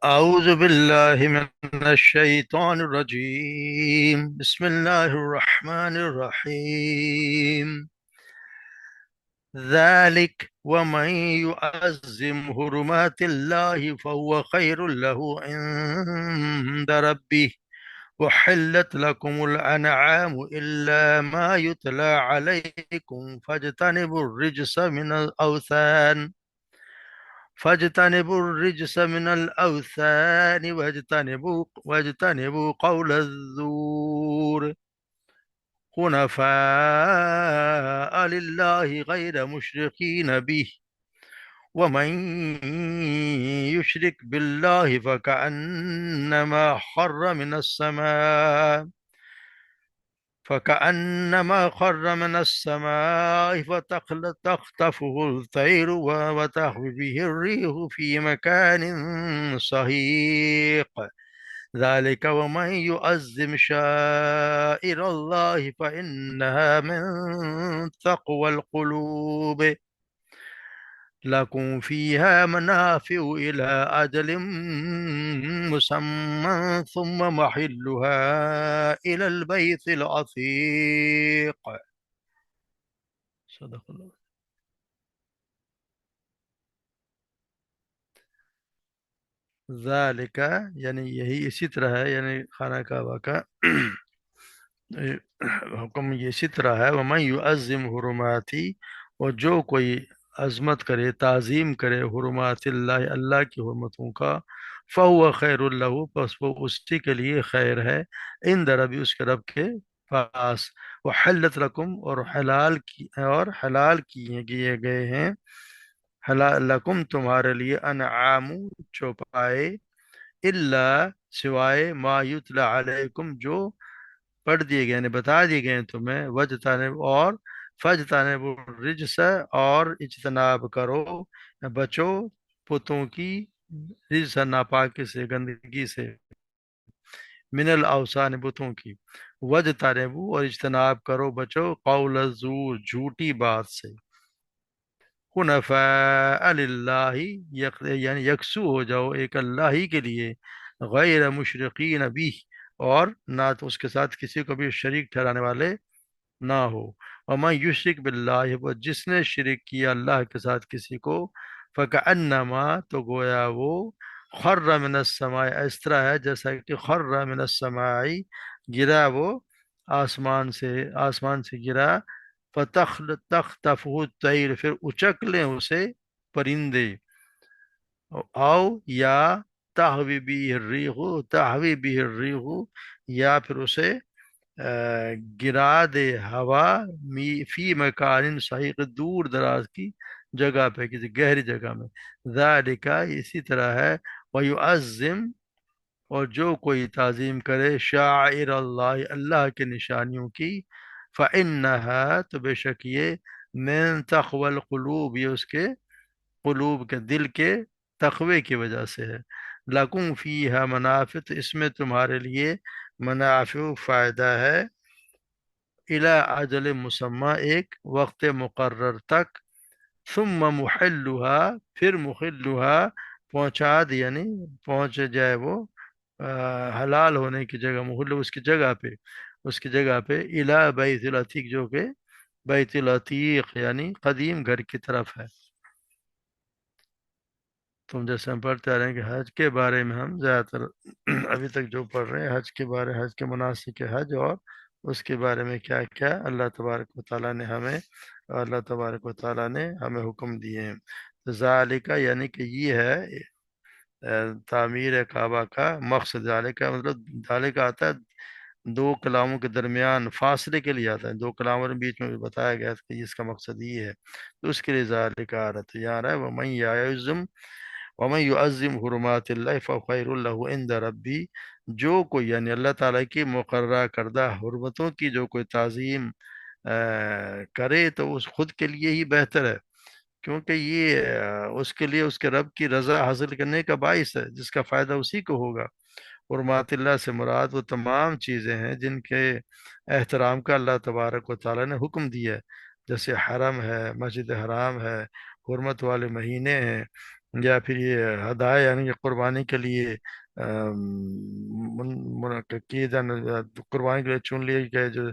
أعوذ بالله من الشيطان الرجيم. بسم الله الرحمن الرحيم. ذلك ومن يعظم حرمات الله فهو خير له عند ربه. وحلت لكم الأنعام إلا ما يتلى عليكم فاجتنبوا الرجس من الأوثان واجتنبوا قول الزور حنفاء لله غير مشركين به. ومن يشرك بالله فكأنما خر من السماء فتخطفه الطير وتهوي به الريح في مكان سحيق. ذلك ومن يعظم شائر الله فإنها من تقوى القلوب. لكم فيها منافع إلى أجل مسمى ثم محلها إلى البيت العتيق. صدق اللہ. ذالک یعنی یہی اسی طرح ہے، یعنی خانہ کعبہ کا حکم یہ اسی طرح ہے. وَمَن يُعَظِّمْ حُرُمَاتِ، اور جو کوئی عظمت کرے، تعظیم کرے، حرمات اللہ، اللہ کی حرمتوں کا، فَهُوَ خَيْرٌ لَهُ، پس وہ اسی کے لیے خیر ہے، عند ربی، اس کے رب کے پاس. وحلت لکم، اور حلال کیے گئے ہیں، حلال لکم تمہارے لیے، انعام چوپائے، الا سوائے، ما یتلا علیکم جو پڑھ دیے گئے، یعنی بتا دیے گئے ہیں تمہیں، وجتانب اور فجتانب الرجس، اور اجتناب کرو، بچو پتوں کی، رجس ناپاکی سے، گندگی سے، من الاوثان بتوں کی، وجتانب اور اجتناب کرو، بچو قول الزور جھوٹی بات سے، حنفاء للہ یعنی یکسو ہو جاؤ ایک اللہ ہی کے لیے، غیر مشرقین بھی، اور نہ تو اس کے ساتھ کسی کو بھی شریک ٹھہرانے والے نہ ہو. ومن یشرک باللہ، وہ جس نے شرک کیا اللہ کے ساتھ کسی کو، فکأنما تو گویا وہ، خر من السماء، اس طرح ہے جیسا کہ خر من السماء گرا وہ آسمان سے، آسمان سے گرا، تخطفہ الطیر، پھر اچک لیں اسے پرندے، او یا تہوی بھی الریح، یا پھر اسے گرا دے ہوا، فی مکان صحیح، دور دراز کی جگہ پہ، کسی گہری جگہ میں. ذالک اسی طرح ہے. ویعظم، اور جو کوئی تعظیم کرے، شاعر اللہ، اللہ کے نشانیوں کی، فإنہا تو بے شک یہ، من تقوی القلوب، یہ اس کے قلوب کے، دل کے تقوی کی وجہ سے ہے. لکم فیہا منافع، تو اس میں تمہارے لیے منافع فائدہ ہے، الی اجل مسمى، ایک وقت مقرر تک، ثم محلها، پھر محلها پہنچا دی، یعنی پہنچ جائے وہ حلال ہونے کی جگہ، محل اس کی جگہ پہ، اس کی جگہ پہ، الی بیت العتیق، جو کہ بیت العتیق یعنی قدیم گھر کی طرف ہے. تم جیسے ہم پڑھتے آ رہے ہیں کہ حج کے بارے میں ہم زیادہ تر ابھی تک جو پڑھ رہے ہیں، حج کے بارے، حج کے مناسک حج، اور اس کے بارے میں کیا کیا اللہ تبارک و تعالیٰ نے ہمیں، اللہ تبارک و تعالیٰ نے ہمیں حکم دیے ہیں. تو ذالکہ یعنی کہ یہ ہے تعمیر کعبہ کا مقصد. ذالکہ مطلب ذالکہ آتا ہے دو کلاموں کے درمیان فاصلے کے لیے آتا ہے، دو کلاموں کے بیچ میں بھی بتایا گیا ہے کہ اس کا مقصد یہ ہے، تو اس کے لیے ذالکہ آ رہا ہے. تو یہاں رہا ہے وَمَن يُعَظِّمْ حُرُمَاتِ اللَّهِ فَهُوَ خَيْرٌ لَهُ عِندَ رَبِّهِ، جو کوئی یعنی اللہ تعالیٰ کی مقررہ کردہ حرمتوں کی جو کوئی تعظیم کرے، تو اس خود کے لیے ہی بہتر ہے، کیونکہ یہ اس کے لیے اس کے رب کی رضا حاصل کرنے کا باعث ہے، جس کا فائدہ اسی کو ہوگا. حرمات اللہ سے مراد وہ تمام چیزیں ہیں جن کے احترام کا اللہ تبارک و تعالیٰ نے حکم دیا ہے، جیسے حرم ہے، مسجد حرام ہے، حرمت والے مہینے ہیں، یا پھر یہ ہدایہ یعنی کہ قربانی کے لیے کیے جانے، قربانی کے لیے چن لیے گئے جو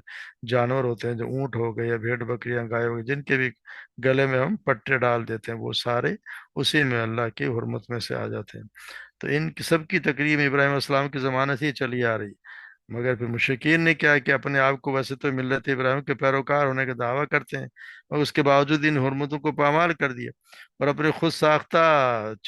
جانور ہوتے ہیں، جو اونٹ ہو گئے یا بھیڑ بکریاں گائے ہو گئی، جن کے بھی گلے میں ہم پٹے ڈال دیتے ہیں، وہ سارے اسی میں اللہ کی حرمت میں سے آ جاتے ہیں۔ تو ان کی سب کی تقریب ابراہیم علیہ السلام کے زمانے سے ہی چلی آ رہی، مگر پھر مشرکین نے کیا کہ اپنے آپ کو ویسے تو ملت ابراہیم کے پیروکار ہونے کا دعویٰ کرتے ہیں، اور اس کے باوجود ان حرمتوں کو پامال کر دیا، اور اپنے خود ساختہ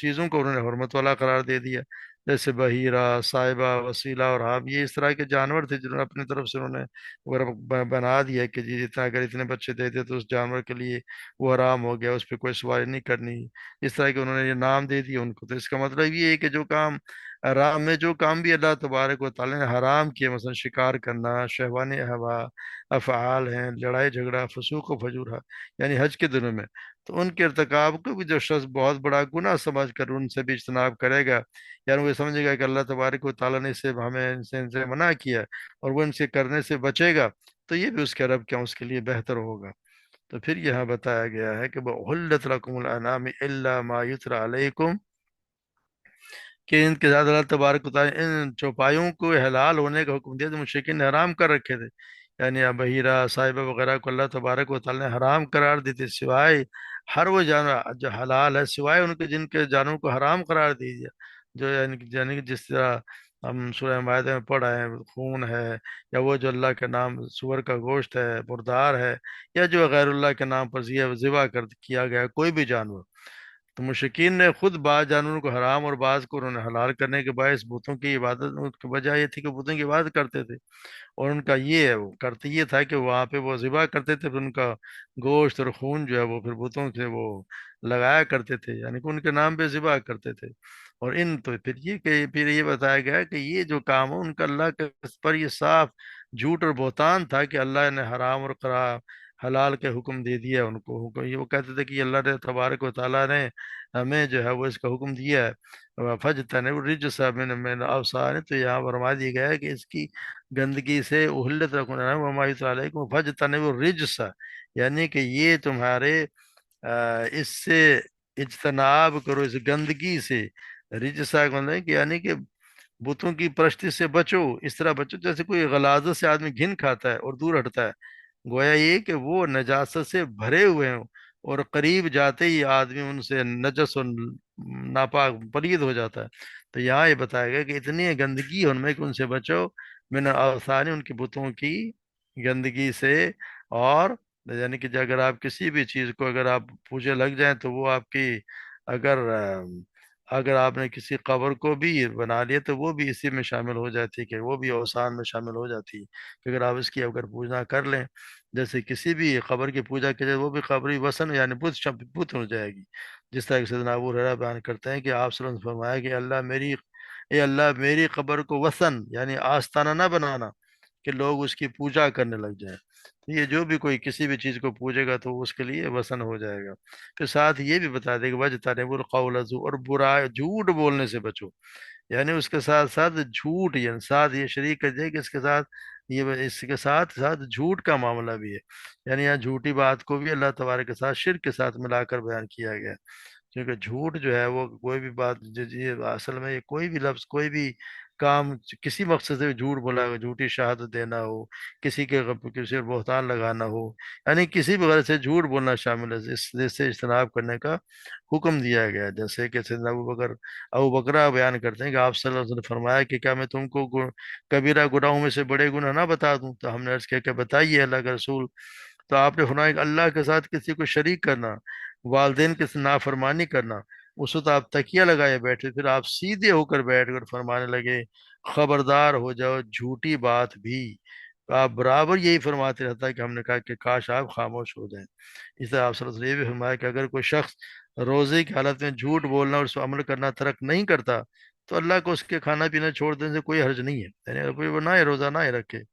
چیزوں کو انہوں نے حرمت والا قرار دے دیا، جیسے بحیرہ، صائبہ، وسیلہ اور حام، یہ اس طرح کے جانور تھے جنہوں نے اپنی طرف سے انہوں نے بنا دیا کہ جی اتنا اگر اتنے بچے دیتے تو اس جانور کے لیے وہ حرام ہو گیا، اس پہ کوئی سواری نہیں کرنی، اس طرح کے انہوں نے یہ نام دے دیا ان کو۔ تو اس کا مطلب یہ ہے کہ جو کام حرام میں، جو کام بھی اللہ تبارک و تعالیٰ نے حرام کیے، مثلا شکار کرنا، شہوان ہوا افعال ہیں، لڑائی جھگڑا، فسوق و فجور ہے، یعنی حج کے دنوں میں، تو ان کے ارتکاب کو بھی جو شخص بہت بڑا گناہ سمجھ کر ان سے بھی اجتناب کرے گا، یعنی وہ سمجھے گا کہ اللہ تبارک و تعالیٰ نے اسے ہمیں ان سے منع کیا اور وہ ان سے کرنے سے بچے گا، تو یہ بھی اس کے رب کیا اس کے لیے بہتر ہوگا۔ تو پھر یہاں بتایا گیا ہے کہ وَأُحِلَّتْ لَكُمُ الْأَنْعَامُ إِلَّا مَا يُتْلَى عَلَيْكُمْ، کہ ان کے ساتھ اللہ تبارک و تعالیٰ نے ان چوپایوں کو حلال ہونے کا حکم دیا جو مشرکین نے حرام کر رکھے تھے، یعنی بحیرہ، صاحبہ وغیرہ کو اللہ تبارک و تعالیٰ نے حرام قرار دی تھی، سوائے ہر وہ جانور جو حلال ہے، سوائے ان کے جن کے جانوروں کو حرام قرار دے دیا، جو یعنی کہ جس طرح ہم سورہ مائدہ میں پڑھ رہے ہیں، خون ہے، یا وہ جو اللہ کے نام سور کا گوشت ہے، مردار ہے، یا جو غیر اللہ کے نام پر ذبح کر کیا گیا کوئی بھی جانور، تو مشرکین نے خود بعض جانوروں کو حرام اور بعض کو انہوں نے حلال کرنے کے باعث بتوں کی عبادت، ان کی وجہ یہ تھی کہ بتوں کی عبادت کرتے تھے، اور ان کا یہ ہے وہ کرتے یہ تھا کہ وہاں پہ وہ ذبح کرتے تھے، پھر ان کا گوشت اور خون جو ہے وہ پھر بتوں سے وہ لگایا کرتے تھے، یعنی کہ ان کے نام پہ ذبح کرتے تھے۔ اور ان تو پھر یہ کہ پھر یہ بتایا گیا کہ یہ جو کام ہو ان کا اللہ کے پر یہ صاف جھوٹ اور بہتان تھا کہ اللہ نے حرام اور حلال کے حکم دے دیا ان کو، یہ وہ کہتے تھے کہ اللہ نے تبارک و تعالیٰ نے ہمیں جو ہے وہ اس کا حکم دیا ہے، فج تنب الرجس من الاوثان، تو یہاں فرما دیا گیا ہے کہ اس کی گندگی سے اہلت رکھنا وما یتلی علیکم فج تنب الرجس، یعنی کہ یہ تمہارے اس سے اجتناب کرو، اس گندگی سے، رجسا کا مطلب ہے کہ یعنی کہ بتوں کی پرستی سے بچو، اس طرح بچو جیسے کوئی غلاظت سے آدمی گھن کھاتا ہے اور دور ہٹتا ہے، گویا یہ کہ وہ نجاست سے بھرے ہوئے ہوں، اور قریب جاتے ہی آدمی ان سے نجس اور ناپاک پلید ہو جاتا ہے۔ تو یہاں یہ بتایا گیا کہ اتنی گندگی ہے ان میں کہ ان سے بچو، من الاوثان، ان کی بتوں کی گندگی سے، اور یعنی کہ اگر آپ کسی بھی چیز کو اگر آپ پوجے لگ جائیں تو وہ آپ کی، اگر اگر آپ نے کسی قبر کو بھی بنا لیا تو وہ بھی اسی میں شامل ہو جاتی ہے، کہ وہ بھی اوثان میں شامل ہو جاتی ہے، کہ اگر آپ اس کی اگر پوجا کر لیں، جیسے کسی بھی قبر کی پوجا کی جائے وہ بھی قبری وثن یعنی بت ہو جائے گی، جس طرح کہ سیدنا ابو ہریرہ بیان کرتے ہیں کہ آپ صلی اللہ علیہ وسلم نے فرمایا کہ اللہ میری قبر کو وثن یعنی آستانہ نہ بنانا کہ لوگ اس کی پوجا کرنے لگ جائیں، تو یہ جو بھی کوئی کسی بھی چیز کو پوجے گا تو اس کے لیے وثن ہو جائے گا۔ پھر ساتھ یہ بھی بتا دے کہ وجتنبوا القول الزور، اور برا جھوٹ بولنے سے بچو، یعنی اس کے ساتھ ساتھ جھوٹ، یعنی ساتھ یہ شریک کر دے کہ اس کے ساتھ یہ، اس کے ساتھ ساتھ جھوٹ کا معاملہ بھی ہے، یعنی یہاں جھوٹی بات کو بھی اللہ تبارک کے ساتھ شرک کے ساتھ ملا کر بیان کیا گیا ہے، کیونکہ جھوٹ جو ہے وہ کوئی بھی بات یہ اصل میں یہ کوئی بھی لفظ، کوئی بھی کام کسی مقصد سے جھوٹ بولا ہو، جھوٹی شہادت دینا ہو، کسی پر بہتان لگانا ہو، یعنی کسی بھی غرض سے جھوٹ بولنا شامل ہے، اس سے اجتناب کرنے کا حکم دیا گیا ہے۔ جیسے کہ سیدنا ابو بکرہ بیان کرتے ہیں کہ آپ صلی اللہ علیہ وسلم نے فرمایا کہ کیا میں تم کو کبیرہ گناہوں میں سے بڑے گناہ نہ بتا دوں؟ تو ہم نے عرض کیا کہ بتائیے اللہ کا رسول؟ تو آپ نے فرمایا کہ اللہ کے ساتھ کسی کو شریک کرنا، والدین کے ساتھ نافرمانی کرنا۔ اس وقت آپ تکیہ لگائے بیٹھے، پھر آپ سیدھے ہو کر بیٹھ کر فرمانے لگے خبردار ہو جاؤ جھوٹی بات بھی، آپ برابر یہی فرماتے رہتا ہے کہ ہم نے کہا کہ کاش آپ خاموش ہو جائیں۔ اس طرح آپ صلی اللہ علیہ وسلم نے یہ بھی فرمایا کہ اگر کوئی شخص روزے کی حالت میں جھوٹ بولنا اور اس پر عمل کرنا ترک نہیں کرتا تو اللہ کو اس کے کھانا پینا چھوڑ دینے سے کوئی حرج نہیں ہے، یعنی کوئی وہ نہ ہی روزہ نہ ہی رکھے۔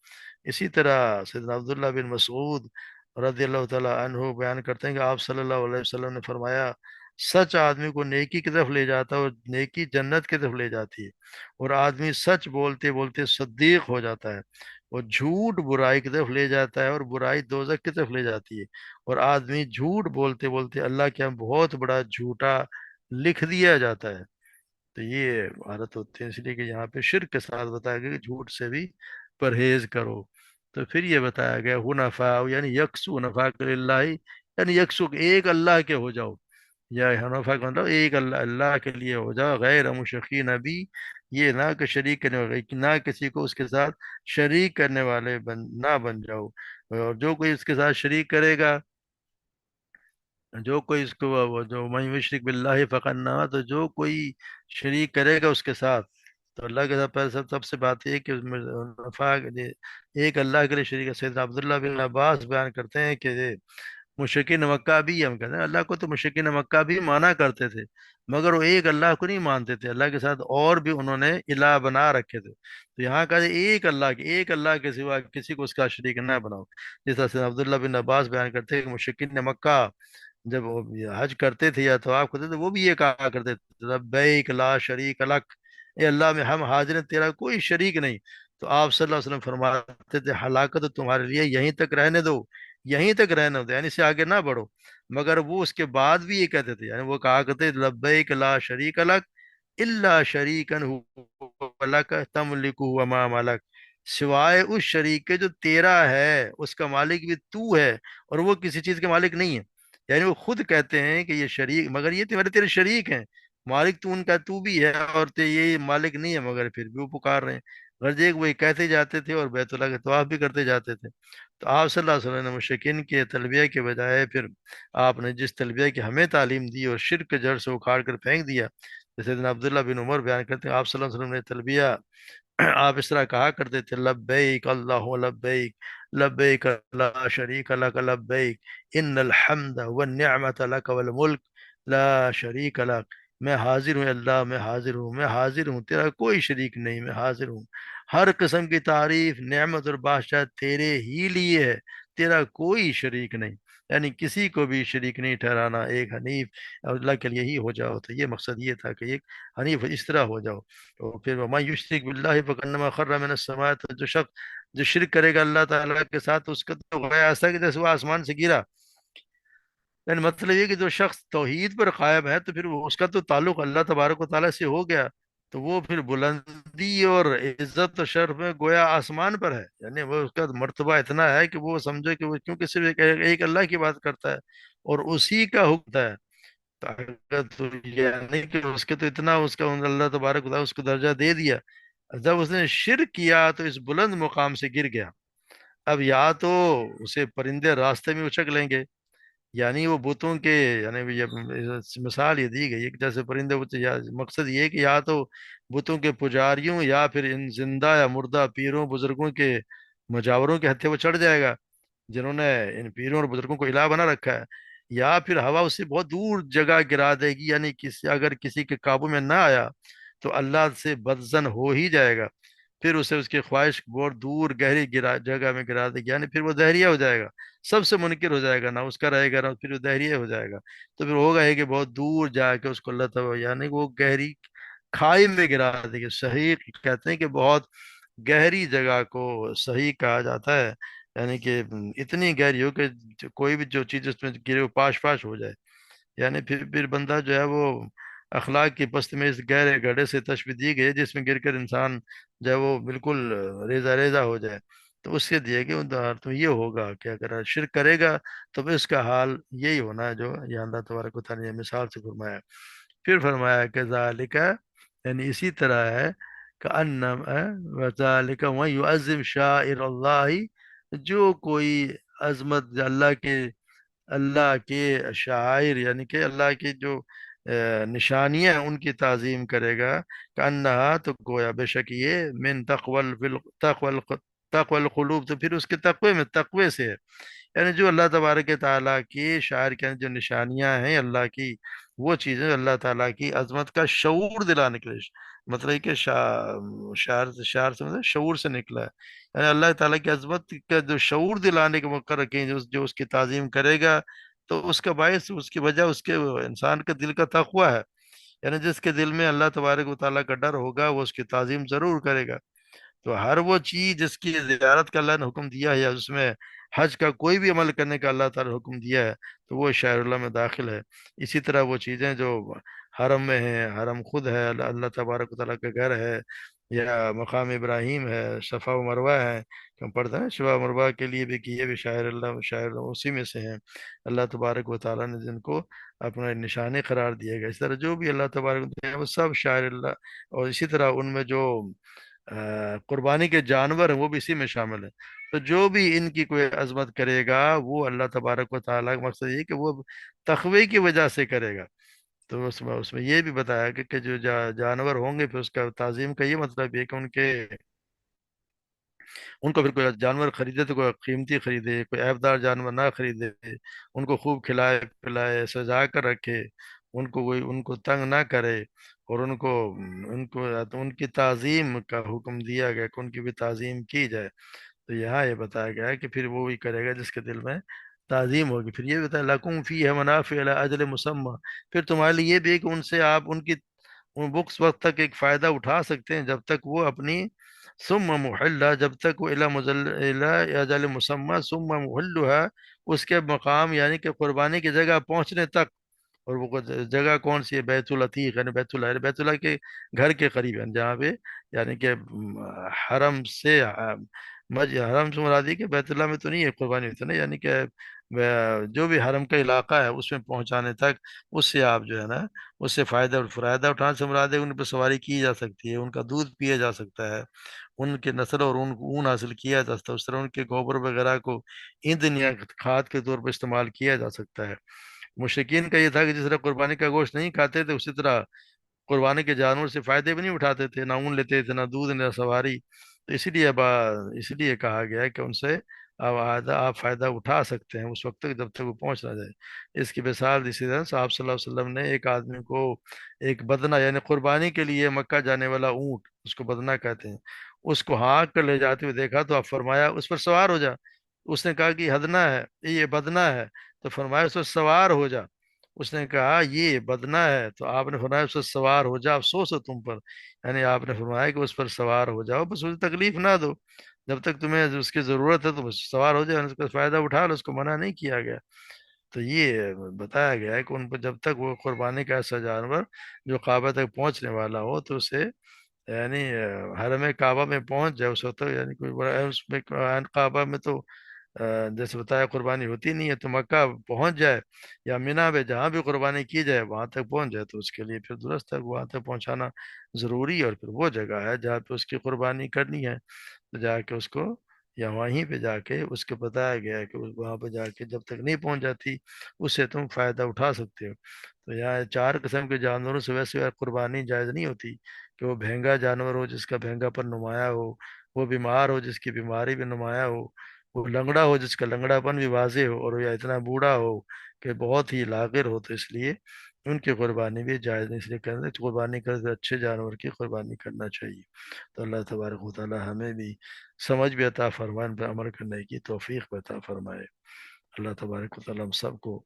اسی طرح سیدنا عبداللہ بن مسعود رضی اللہ تعالیٰ عنہ بیان کرتے ہیں کہ آپ صلی اللہ علیہ وسلم نے فرمایا سچ آدمی کو نیکی کی طرف لے جاتا ہے اور نیکی جنت کی طرف لے جاتی ہے، اور آدمی سچ بولتے بولتے صدیق ہو جاتا ہے، اور جھوٹ برائی کی طرف لے جاتا ہے، اور برائی دوزخ کی طرف لے جاتی ہے۔ اور آدمی جھوٹ بولتے بولتے اللہ کے ہاں بہت بڑا جھوٹا لکھ دیا جاتا ہے۔ تو یہ عادت ہوتی ہے، اس لیے کہ یہاں پہ شرک کے ساتھ بتایا گیا کہ جھوٹ سے بھی پرہیز کرو۔ تو پھر یہ بتایا گیا حنفاء، یعنی یکسو نفاق اللہ، یعنی یکسو ایک اللہ کے ہو جاؤ، یا حنفاء کا مطلب ایک اللہ، اللہ کے لیے ہو جاؤ، غیر مشرکین بھی، یہ نہ کہ شریک کرنے والے، نہ کسی کو اس کے ساتھ شریک کرنے والے نہ بن جاؤ۔ اور جو کوئی اس کے ساتھ شریک کرے گا، جو کوئی اس کو جو من یشرک باللہ فقد نہ، تو جو کوئی شریک کرے گا اس کے ساتھ، تو اللہ کے ساتھ پہلے سب سے بات یہ ہے کہ اس میں نفع ایک اللہ کے لیے شریک ہے۔ سیدنا عبداللہ بن عباس بیان کرتے ہیں کہ یہ مشرکین مکہ بھی، ہم کہتے ہیں اللہ کو تو مشرکین مکہ بھی مانا کرتے تھے، مگر وہ ایک اللہ کو نہیں مانتے تھے، اللہ کے ساتھ اور بھی انہوں نے الہ بنا رکھے تھے۔ تو یہاں کا ایک اللہ کے، ایک اللہ کے سوا کسی کو اس کا شریک نہ بناؤ۔ جس طرح سے عبداللہ بن عباس بیان کرتے ہیں کہ مشرکین مکہ جب وہ یہ حج کرتے تھے یا طواف کرتے تھے، وہ بھی یہ کہا کرتے تھے لبیک لا شریک لک، اے اللہ میں ہم حاضر ہیں، تیرا کوئی شریک نہیں۔ تو آپ صلی اللہ علیہ وسلم فرماتے تھے ہلاکت تمہارے لیے یہیں تک رہنے دو، یہیں تک رہنے دو، یعنی اس سے آگے نہ بڑھو۔ مگر وہ اس کے بعد بھی یہ کہتے تھے، یعنی وہ کہا کرتے تھے لبیک لا شریک لک الا شریکن هو لک تملک وما ملک، سوائے اس شریک کے جو تیرا ہے، اس کا مالک بھی تو ہے، اور وہ کسی چیز کے مالک نہیں ہے۔ یعنی وہ خود کہتے ہیں کہ یہ شریک، مگر یہ تمہارے تیرے شریک ہیں، مالک تو ان کا تو بھی ہے، اور یہ مالک نہیں ہے، مگر پھر بھی وہ پکار رہے ہیں۔ غرض ایک وہ کہتے جاتے تھے اور بیت اللہ کے طواف بھی کرتے جاتے تھے۔ تو آپ صلی اللہ علیہ وسلم نے مشرکین کے تلبیہ کے بجائے پھر آپ نے جس تلبیہ کی ہمیں تعلیم دی اور شرک کے جڑ سے اکھاڑ کر پھینک دیا، جیسے سیدنا عبداللہ بن عمر بیان کرتے ہیں آپ صلی اللہ علیہ وسلم نے تلبیہ آپ اس طرح کہا کرتے تھے لبیک اللہ لبیک، لبیک لا شریک لک لبیک، ان الحمد والنعمت لک والملک لا شریک لک، میں حاضر ہوں اللہ، میں حاضر ہوں، میں حاضر ہوں، تیرا کوئی شریک نہیں، میں حاضر ہوں، ہر قسم کی تعریف نعمت اور بادشاہ تیرے ہی لیے ہے، تیرا کوئی شریک نہیں، یعنی کسی کو بھی شریک نہیں ٹھہرانا، ایک حنیف اللہ کے لیے ہی ہو جاؤ۔ تو یہ مقصد یہ تھا کہ ایک حنیف اس طرح ہو جاؤ۔ تو پھر وَمَن يُشْرِكْ بِاللَّهِ فَكَأَنَّمَا خَرَّ مِنَ السَّمَاءِ، تو جو شخص جو شرک کرے گا اللہ تعالیٰ کے ساتھ، اس کا تو گویا ایسا ہے کہ جیسے وہ آسمان سے گرا۔ یعنی مطلب یہ کہ جو شخص توحید پر قائم ہے تو پھر اس کا تو تعلق اللہ تبارک و تعالیٰ سے ہو گیا، تو وہ پھر بلندی اور عزت و شرف میں گویا آسمان پر ہے، یعنی وہ اس کا مرتبہ اتنا ہے کہ وہ سمجھے کہ وہ کیونکہ صرف ایک اللہ کی بات کرتا ہے اور اسی کا حکم ہے۔ تو اگر تو یعنی کہ اس کے تو اتنا اس کا اللہ تبارک و تعالیٰ اس کو درجہ دے دیا، جب اس نے شرک کیا تو اس بلند مقام سے گر گیا۔ اب یا تو اسے پرندے راستے میں اچک لیں گے، یعنی وہ بتوں کے، یعنی یہ مثال یہ دی گئی ہے کہ جیسے پرندے مقصد یہ ہے کہ یا تو بتوں کے پجاریوں یا پھر ان زندہ یا مردہ پیروں بزرگوں کے مجاوروں کے ہتھے وہ چڑھ جائے گا، جنہوں نے ان پیروں اور بزرگوں کو الہ بنا رکھا ہے، یا پھر ہوا اس سے بہت دور جگہ گرا دے گی، یعنی اگر کسی کے قابو میں نہ آیا تو اللہ سے بدزن ہو ہی جائے گا، پھر اسے اس کی خواہش بہت دور گہری جگہ میں گرا دے گی، یعنی پھر وہ دہریہ ہو جائے گا، سب سے منکر ہو جائے گا، نہ اس کا رہے گا نہ پھر وہ دہریہ ہو جائے گا۔ تو پھر ہوگا یہ کہ بہت دور جا کے اس کو اللہ تعالیٰ یعنی وہ گہری کھائی میں گرا دے گی۔ صحیح کہتے ہیں کہ بہت گہری جگہ کو صحیح کہا جاتا ہے، یعنی کہ اتنی گہری ہو کہ کوئی بھی جو چیز اس میں گرے وہ پاش پاش ہو جائے، یعنی پھر بندہ جو ہے وہ اخلاق کی پست میں اس گہرے گڑھے سے تشبیہ دی گئی ہے جس میں گر کر انسان جو ہے وہ بالکل ریزہ ریزہ ہو جائے۔ تو اس سے دیے کہ تو یہ ہوگا کہ اگر شرک کرے گا تو پھر اس کا حال یہی ہونا ہے جو یہ اللہ تبارک و تعالیٰ نے مثال سے فرمایا۔ پھر فرمایا کہ ذالک، یعنی اسی طرح ہے کہ انم وذالک ومن یعظم شائر اللہ، جو کوئی عظمت اللہ کے شاعر، یعنی کہ اللہ کی جو نشانیاں ہیں ان کی تعظیم کرے گا، کانہا تو گویا بے شک یہ من تقوی القلوب، تو پھر اس کے تقوی میں تقوی سے ہے، یعنی جو اللہ تبارک تعالیٰ کی شاعر کے جو نشانیاں ہیں اللہ کی، وہ چیزیں اللہ تعالیٰ کی عظمت کا شعور دلانے کے لیے، مطلب کہ شعر سے مطلب شعور سے نکلا ہے، یعنی اللہ تعالیٰ کی عظمت کا جو شعور دلانے کے موقع رکھیں، جو اس کی تعظیم کرے گا تو اس کا باعث، اس کی وجہ اس کے انسان کے دل کا تقوی ہے، یعنی جس کے دل میں اللہ تبارک و تعالیٰ کا ڈر ہوگا وہ اس کی تعظیم ضرور کرے گا۔ تو ہر وہ چیز جس کی زیارت کا اللہ نے حکم دیا ہے، یا اس میں حج کا کوئی بھی عمل کرنے کا اللہ تعالی نے حکم دیا ہے، تو وہ شاعر اللہ میں داخل ہے۔ اسی طرح وہ چیزیں جو حرم میں ہیں، حرم خود ہے، اللہ اللہ تبارک و تعالیٰ کا گھر ہے، یا مقام ابراہیم ہے، صفا و مروہ ہے کہ ہم پڑھتے ہیں صفا و مروہ کے لیے بھی، کہ یہ بھی شاعر اللہ اسی میں سے ہیں۔ اللہ تبارک و تعالیٰ نے جن کو اپنا نشانے قرار دیا گیا، اس طرح جو بھی اللہ تبارک و تعالیٰ وہ سب شاعر اللہ۔ اور اسی طرح ان میں جو قربانی کے جانور ہیں وہ بھی اسی میں شامل ہیں۔ تو جو بھی ان کی کوئی عظمت کرے گا، وہ اللہ تبارک و تعالیٰ کا مقصد یہ کہ وہ تقوی کی وجہ سے کرے گا۔ تو اس میں یہ بھی بتایا کہ جو جانور ہوں گے، پھر اس کا تعظیم کا یہ مطلب یہ کہ ان کو پھر کوئی جانور خریدے تو کوئی قیمتی خریدے، کوئی عیبدار جانور نہ خریدے، ان کو خوب کھلائے پلائے سجا کر رکھے، ان کو تنگ نہ کرے، اور ان کی تعظیم کا حکم دیا گیا کہ ان کی بھی تعظیم کی جائے۔ تو یہاں یہ بتایا گیا ہے کہ پھر وہ وہی کرے گا جس کے دل میں تعظیم ہوگی۔ پھر یہ بتایا لکم فی ہے منافع الی اجل مسمى، پھر تمہارے لیے یہ بھی ہے کہ ان سے آپ ان بکس وقت تک ایک فائدہ اٹھا سکتے ہیں، جب تک وہ اپنی ثم محلہ، جب تک وہ الی اجل مسمى ثم محلها، اس کے مقام یعنی کہ قربانی کی جگہ پہنچنے تک۔ اور وہ جگہ کون سی ہے؟ بیت العتیق، یعنی بیت اللہ کے گھر کے قریب ہے، جہاں پہ یعنی کہ حرم سے حرم سے مراد ہے کہ بیت اللہ میں تو نہیں ہے قربانی ہوتی نا، یعنی کہ جو بھی حرم کا علاقہ ہے اس میں پہنچانے تک، اس سے آپ جو ہے نا، اس سے فائدہ اٹھانے سے مراد ہے ان پہ سواری کی جا سکتی ہے، ان کا دودھ پیا جا سکتا ہے، ان کے نسل اور اون حاصل کیا جا سکتا ہے، اس طرح ان کے گوبر وغیرہ کو ایندھن یا کھاد کے طور پر استعمال کیا جا سکتا ہے۔ مشرکین کا یہ تھا کہ جس طرح قربانی کا گوشت نہیں کھاتے تھے، اسی طرح قربانی کے جانور سے فائدے بھی نہیں اٹھاتے تھے، نہ اون لیتے تھے، نہ دودھ، نہ سواری۔ تو اسی لیے کہا گیا ہے کہ ان سے آپ فائدہ اٹھا سکتے ہیں اس وقت تک جب تک وہ پہنچ نہ جائے۔ اس کی مثال اسی طرح صاحب صلی اللہ علیہ وسلم نے ایک آدمی کو ایک بدنہ، یعنی قربانی کے لیے مکہ جانے والا اونٹ، اس کو بدنہ کہتے ہیں، اس کو ہانک کر لے جاتے ہوئے دیکھا تو آپ فرمایا اس پر سوار ہو جا۔ اس نے کہا کہ یہ ہدنا ہے، یہ بدنہ ہے، تو فرمایا اس پر سوار ہو جا۔ اس نے کہا یہ بدنہ ہے، تو آپ نے فرمایا اس پر سوار ہو جا، افسوس ہے تم پر، یعنی آپ نے فرمایا کہ اس پر سوار ہو جاؤ، بس اسے تکلیف نہ دو، جب تک تمہیں اس کی ضرورت ہے تو بس سوار ہو جائے، اس کا فائدہ اٹھا لو، اس کو منع نہیں کیا گیا۔ تو یہ بتایا گیا ہے کہ ان پر جب تک وہ قربانی کا ایسا جانور جو کعبہ تک پہنچنے والا ہو تو اسے یعنی حرم کعبہ میں پہنچ جائے اس وقت تک، یعنی کوئی بڑا اس میں کعبہ میں تو جیسے بتایا قربانی ہوتی نہیں ہے، تو مکہ پہنچ جائے یا مینا میں جہاں بھی قربانی کی جائے وہاں تک پہنچ جائے، تو اس کے لیے پھر درست ہے وہاں تک پہنچانا ضروری ہے۔ اور پھر وہ جگہ ہے جہاں پہ اس کی قربانی کرنی ہے، تو جا کے اس کو، یا وہیں پہ جا کے اس کو بتایا گیا ہے کہ وہاں پہ جا کے جب تک نہیں پہنچ جاتی اس سے تم فائدہ اٹھا سکتے ہو۔ تو یہاں چار قسم کے جانوروں سے ویسے قربانی جائز نہیں ہوتی، کہ وہ بھینگا جانور ہو جس کا بھینگا پر نمایاں ہو، وہ بیمار ہو جس کی بیماری بھی نمایاں ہو، وہ لنگڑا ہو جس کا لنگڑا پن بھی واضح ہو، اور یا اتنا بوڑھا ہو کہ بہت ہی لاغر ہو، تو اس لیے ان کی قربانی بھی جائز نہیں، اس لیے کہتے ہیں قربانی کرتے اچھے جانور کی قربانی کرنا چاہیے۔ تو اللہ تبارک و تعالی ہمیں بھی سمجھ بھی عطا فرمائے، ان پہ عمل کرنے کی توفیق بھی عطا فرمائے۔ اللہ تبارک و تعالی ہم سب کو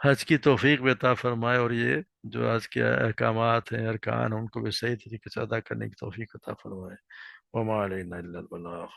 حج کی توفیق بھی عطا فرمائے، اور یہ جو حج کے احکامات ہیں، ارکان ہیں، ان کو بھی صحیح طریقے سے ادا کرنے کی توفیق عطا فرمائے۔ وما علینا الا البلاغ۔